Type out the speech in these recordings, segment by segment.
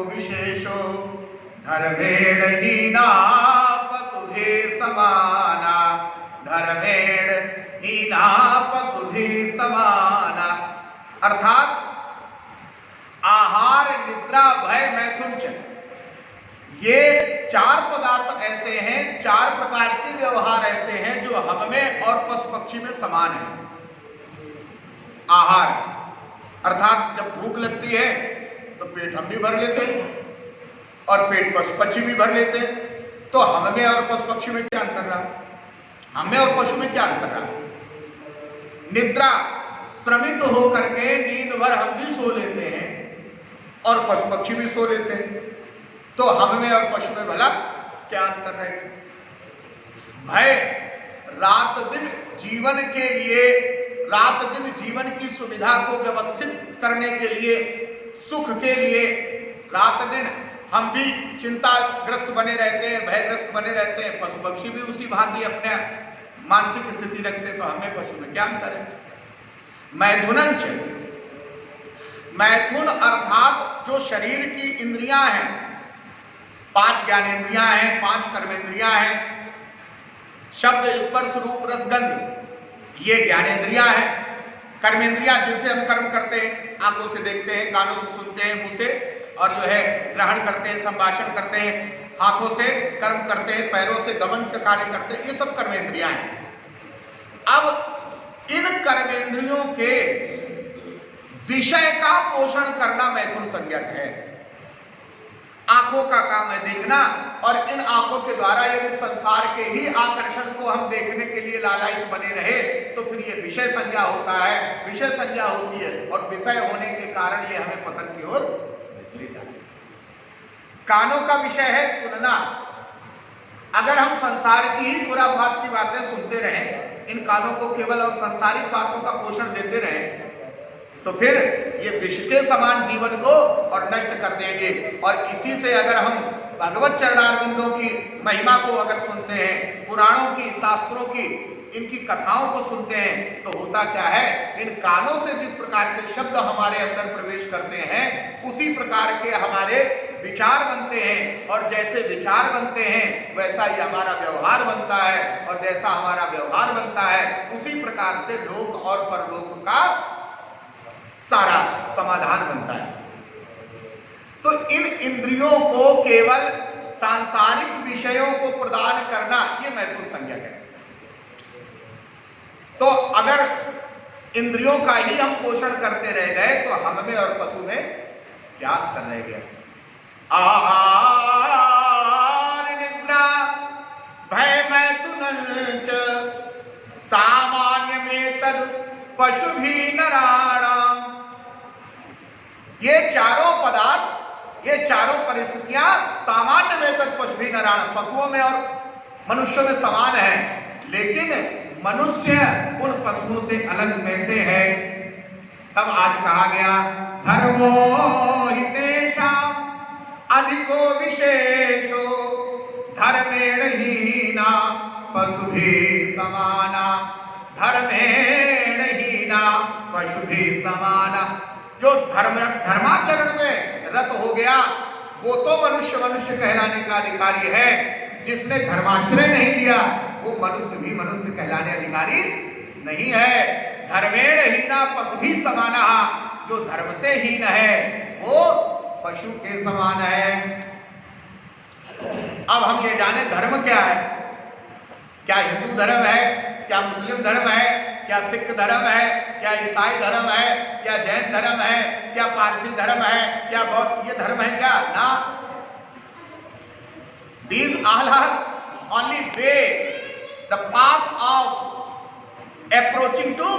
विशेषो धर्मेण हीना पशुभि समाना, धर्मेण हीना पशुभि समाना। अर्थात आहार, निद्रा, भय, मैथुन च, ये चार पदार्थ ऐसे हैं, चार प्रकार के व्यवहार ऐसे हैं जो हम में और पशु पक्षी में समान है। आहार अर्थात जब भूख लगती है तो पेट हम भी भर लेते हैं और पेट पशु पक्षी भी भर लेते हैं। तो हम में और पशु पक्षी में क्या अंतर रहा? हम में और पशु में क्या अंतर रहा? निद्रा, श्रमित होकर के नींद भर हम भी सो लेते हैं और पशु पक्षी भी सो लेते हैं। तो हम में और पशु में भला क्या अंतर रहेगा? भय, रात दिन जीवन के लिए, रात दिन जीवन की सुविधा को व्यवस्थित करने के लिए, सुख के लिए रात दिन हम भी चिंताग्रस्त बने रहते हैं, भयग्रस्त बने रहते हैं। पशु पक्षी भी उसी भांति अपने मानसिक स्थिति रखते हैं। तो हमें पशु में क्या अंतर है? मैथुनंच, मैथुन अर्थात जो शरीर की इंद्रियां हैं, 5 ज्ञानेंद्रियां हैं, 5 कर्मेंद्रियां हैं। शब्द, स्पर्श, रूप, रस, गंध, ये ज्ञानेंद्रियां हैं। कर्मेंद्रियां जिनसे हम कर्म करते हैं, आंखों से देखते हैं, कानों से सुनते हैं, मुंह से और जो है ग्रहण करते हैं, संभाषण करते हैं, हाथों से कर्म करते हैं, पैरों से गमन का कार्य करते हैं, ये सब कर्मेंद्रियां हैं। अब इन कर्मेंद्रियों के विषय का पोषण करना मैथुन संज्ञक है। आंखों का काम है देखना, और इन आंखों के द्वारा यदि संसार के ही आकर्षण को हम देखने के लिए लालायित बने रहे तो फिर ये विषय संज्ञा होता है, विषय संज्ञा होती है, और विषय होने के कारण ये हमें पतन की ओर ले जाती है। कानों का विषय है सुनना। अगर हम संसार की ही खुराफात की बातें सुनते रहें, इन कानों को केवल और संसारिक बातों का पोषण देते रहें, तो फिर ये विष के समान जीवन को और नष्ट कर देंगे। और इसी से अगर हम भगवत चरणारविंदों की महिमा को अगर सुनते हैं, पुराणों की, शास्त्रों की, इनकी कथाओं को सुनते हैं, तो होता क्या है? इन कानों से जिस प्रकार के शब्द हमारे अंदर प्रवेश करते हैं, उसी प्रकार के हमारे विचार बनते हैं, और जैसे विचार बनते हैं वैसा ही हमारा व्यवहार बनता है, और जैसा हमारा व्यवहार बनता है उसी प्रकार से लोक और परलोक का सारा समाधान बनता है। तो इन इंद्रियों को केवल सांसारिक विषयों को प्रदान करना, ये मैथुन संज्ञक है। तो अगर इंद्रियों का ही हम पोषण करते रह गए तो हम में और पशु में क्या अंतर रह गया? आहार, निद्रा, भय, मैथुनंच सामान्य में तद पशु भी नराणाम। ये चारों पदार्थ, ये चारों परिस्थितियां सामान्य में तद पशु भी नराणाम, पशुओं में और मनुष्यों में समान है। लेकिन मनुष्य उन पशुओं से अलग कैसे है? तब आज कहा गया धर्मो हितेषाम अधिको विशेषो धर्मेण हीना पशुभिः समाना, धर्मेण हीना पशुभिः समाना। जो धर्माचरण में रत हो गया वो तो मनुष्य मनुष्य कहलाने का अधिकारी है। जिसने धर्माश्रय नहीं दिया वो मनुष्य भी मनुष्य कहलाने अधिकारी नहीं है। धर्मेण हीना पशुभिः समाना, जो धर्म से हीन है वो पशु के समान है। अब हम ये जाने धर्म क्या है? क्या हिंदू धर्म है? क्या मुस्लिम धर्म है? क्या सिख धर्म है? क्या ईसाई धर्म है? क्या जैन धर्म है? क्या पारसी धर्म है? क्या बौद्ध ये धर्म है क्या? ना। These all are only way, the path of approaching to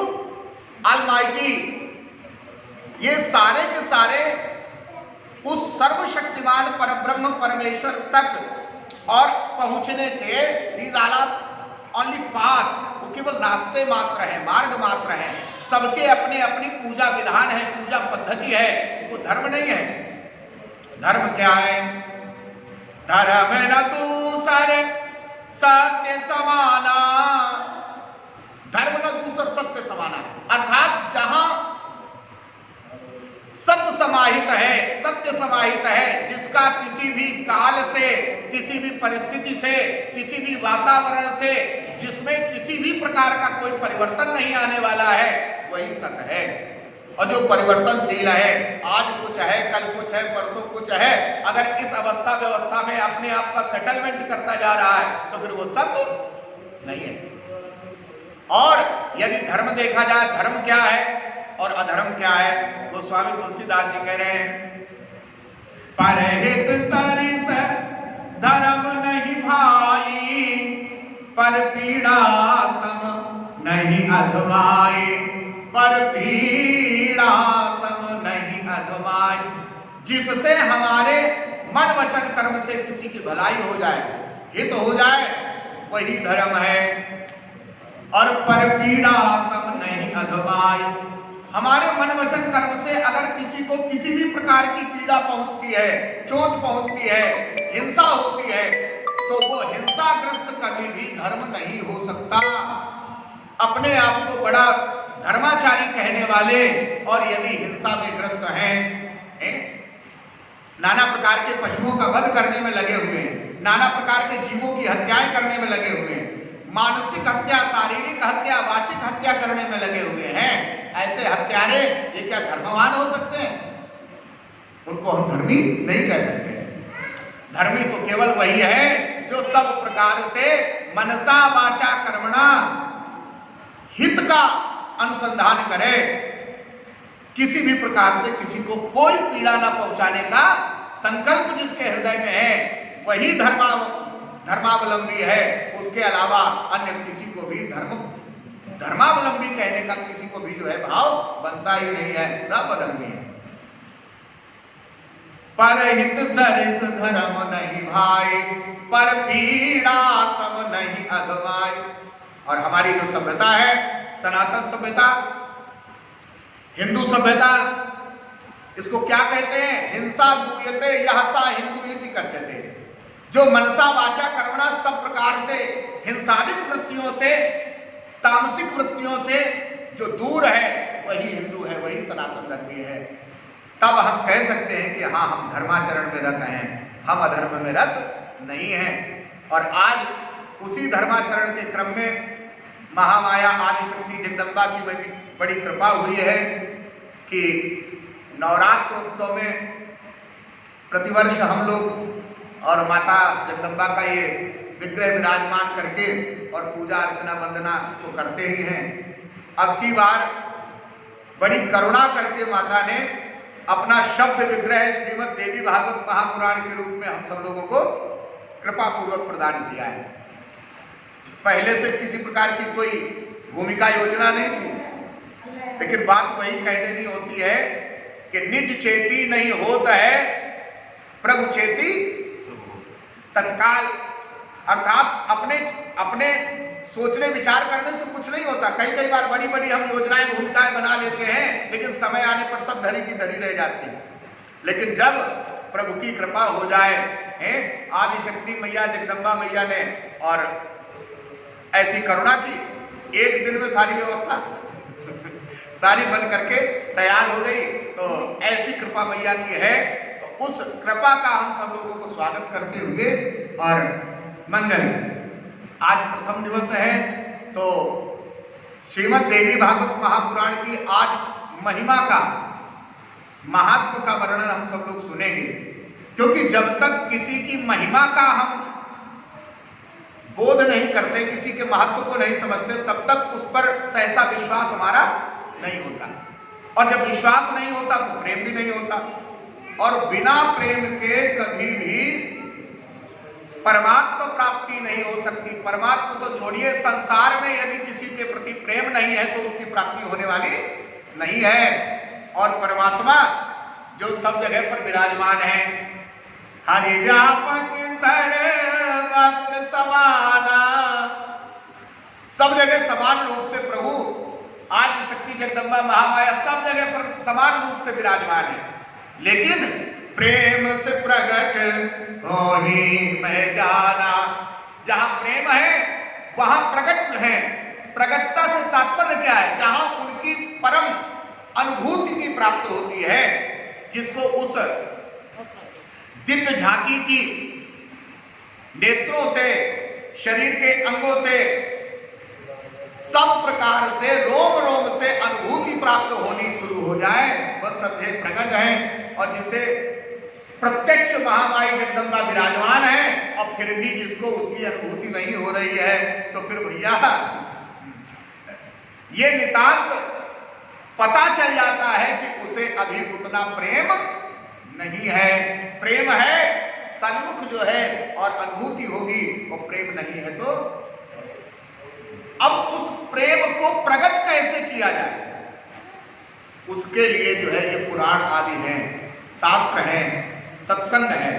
Almighty। ये सारे के सारे उस सर्वशक्तिमान परब्रह्म परमेश्वर तक और पहुंचने के these all are only path, वो केवल रास्ते मात्र है, मार्ग मात्र है। सबके अपने अपनी पूजा विधान है, पूजा पद्धति है, वो धर्म नहीं है। धर्म क्या है? धर्म न दूसरे सत्य समाना, धर्म न दूसर सत्य समाना, अर्थात जहां सत्य समाहित है, सत्य समाहित है, जिस जिसका किसी भी काल से, किसी भी परिस्थिति से, किसी भी वातावरण से, जिसमें किसी भी प्रकार का कोई परिवर्तन नहीं आने वाला है, वही सत्य है। और जो परिवर्तनशील है, आज कुछ है, कल कुछ है, परसों कुछ है, अगर इस अवस्था व्यवस्था में अपने आप का सेटलमेंट करता जा रहा है तो फिर वो सत्य नहीं है। और यदि धर्म देखा जाए, धर्म क्या है और अधर्म क्या है, वो स्वामी तुलसीदास जी कह रहे हैं, परहित सरिस धर्म नहीं भाई, पर पीड़ा सम नहीं अधमाई, पर पीड़ा सम नहीं अधमाई। जिससे हमारे मन वचन कर्म से किसी की भलाई हो जाए, हित हो जाए, वही धर्म है। और पर पीड़ा सम नहीं अधमाई, हमारे मन वचन कर्म से अगर किसी को किसी भी प्रकार की पीड़ा पहुंचती है, चोट पहुंचती है, हिंसा होती है, तो वो हिंसाग्रस्त कभी भी धर्म नहीं हो सकता। अपने आप को बड़ा धर्माचारी कहने वाले और यदि हिंसा में ग्रस्त हैं, नाना प्रकार के पशुओं का वध करने में लगे हुए हैं, नाना प्रकार के जीवों की हत्याएं करने में लगे हुए हैं, मानसिक हत्या, शारीरिक हत्या, वाचिक हत्या करने में लगे हुए हैं, ऐसे हत्यारे ये क्या धर्मवान हो सकते हैं? उनको हम धर्मी नहीं कह सकते। धर्मी तो केवल वही है जो सब प्रकार से मनसा वाचा कर्मणा हित का अनुसंधान करे, किसी भी प्रकार से किसी को कोई पीड़ा ना पहुंचाने का संकल्प जिसके हृदय में है, वही धर्मावलंबी है। उसके अलावा अन्य किसी को भी धर्मावलंबी कहने का किसी को भी जो है भाव बनता ही नहीं है, पूरा बदलमी है। परहित सरिस धर्म नहीं भाई, पर पीड़ा सम नहीं अधमाई। और हमारी जो सभ्यता है, सनातन सभ्यता, हिंदू सभ्यता, इसको क्या कहते हैं? हिंसा दूयते यह सा हिंदू युति करते। जो मनसा वाचा कर्मणा सब प्रकार से हिंसादिक वृत्तियों से, तामसिक वृत्तियों से जो दूर है, वही हिंदू है, वही सनातन धर्मी है। तब हम कह सकते हैं कि हाँ, हम धर्माचरण में रत हैं, हम अधर्म में रत नहीं हैं। और आज उसी धर्माचरण के क्रम में महामाया आदिशक्ति जगदम्बा की बड़ी कृपा हुई है कि नवरात्र उत्सव में प्रतिवर्ष हम लोग और माता जगदम्बा का ये विग्रह विराजमान करके और पूजा अर्चना वंदना तो करते ही हैं। अब की बार बड़ी करुणा करके माता ने अपना शब्द विग्रह श्रीमद् देवी भागवत महापुराण के रूप में हम सब लोगों को कृपा पूर्वक प्रदान किया है। पहले से किसी प्रकार की कोई भूमिका योजना नहीं थी, लेकिन बात वही कह देनी होती है कि निज चेती नहीं होता है, प्रभु चेती तत्काल। अर्थात अपने सोचने विचार करने से कुछ नहीं होता। कई बार बड़ी बड़ी हम योजनाएं भूमिकाएं बना लेते हैं, लेकिन समय आने पर सब धरी की धरी रह जाती है। लेकिन जब प्रभु की कृपा हो जाए, आदिशक्ति मैया जगदम्बा मैया ने और ऐसी करुणा की, एक दिन में सारी व्यवस्था सारी बन करके तैयार हो गई। तो ऐसी कृपा मैया की है, तो उस कृपा का हम सब लोगों को स्वागत करते हुए और मंगल, आज प्रथम दिवस है, तो श्रीमद् देवी भागवत महापुराण की आज महिमा का, महात्म का वर्णन हम सब लोग सुनेंगे। क्योंकि जब तक किसी की महिमा का हम बोध नहीं करते, किसी के महत्व को नहीं समझते, तब तक उस पर सहसा विश्वास हमारा नहीं होता। और जब विश्वास नहीं होता तो प्रेम भी नहीं होता। और बिना प्रेम के कभी भी परमात्मा प्राप्ति नहीं हो सकती। परमात्मा तो छोड़िए, संसार में यदि किसी के प्रति प्रेम नहीं है तो उसकी प्राप्ति होने वाली नहीं है। और परमात्मा जो सब जगह पर विराजमान है, हरि व्यापक सर्वत्र समाना, सब जगह समान रूप से प्रभु आदि शक्ति जगदम्बा महामाया सब जगह पर समान रूप से विराजमान है। लेकिन प्रेम से प्रकट हो ही मैं जाना, जहां प्रेम है वहां प्रकट है। प्रकटता से तात्पर्य क्या है? जहां उनकी परम अनुभूति की प्राप्त होती है, जिसको उस दिव्य झांकी की नेत्रों से, शरीर के अंगों से, सब प्रकार से, रोम रोम से अनुभूति प्राप्त होनी शुरू हो जाए, वह समझे प्रगट है। और जिसे प्रत्यक्ष महामाई जगदम्बा विराजमान है और फिर भी जिसको उसकी अनुभूति नहीं हो रही है, तो फिर भैया ये नितांत पता चल जाता है कि उसे अभी उतना प्रेम नहीं है। प्रेम है सन्मुख जो है और अनुभूति होगी, वो प्रेम नहीं है। तो अब उस प्रेम को प्रकट कैसे किया जाए, उसके लिए जो है ये पुराण आदि हैं, शास्त्र हैं, सत्संग है।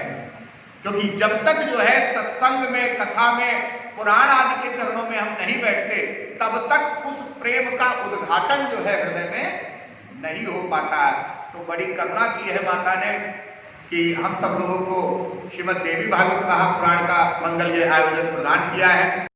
क्योंकि जब तक जो है सत्संग में, कथा में, पुराण आदि के चरणों में हम नहीं बैठते, तब तक उस प्रेम का उद्घाटन जो है हृदय में नहीं हो पाता। तो बड़ी करुणा की है माता ने कि हम सब लोगों को श्रीमद् देवी भागवत महापुराण का मंगल आयोजन प्रदान किया है।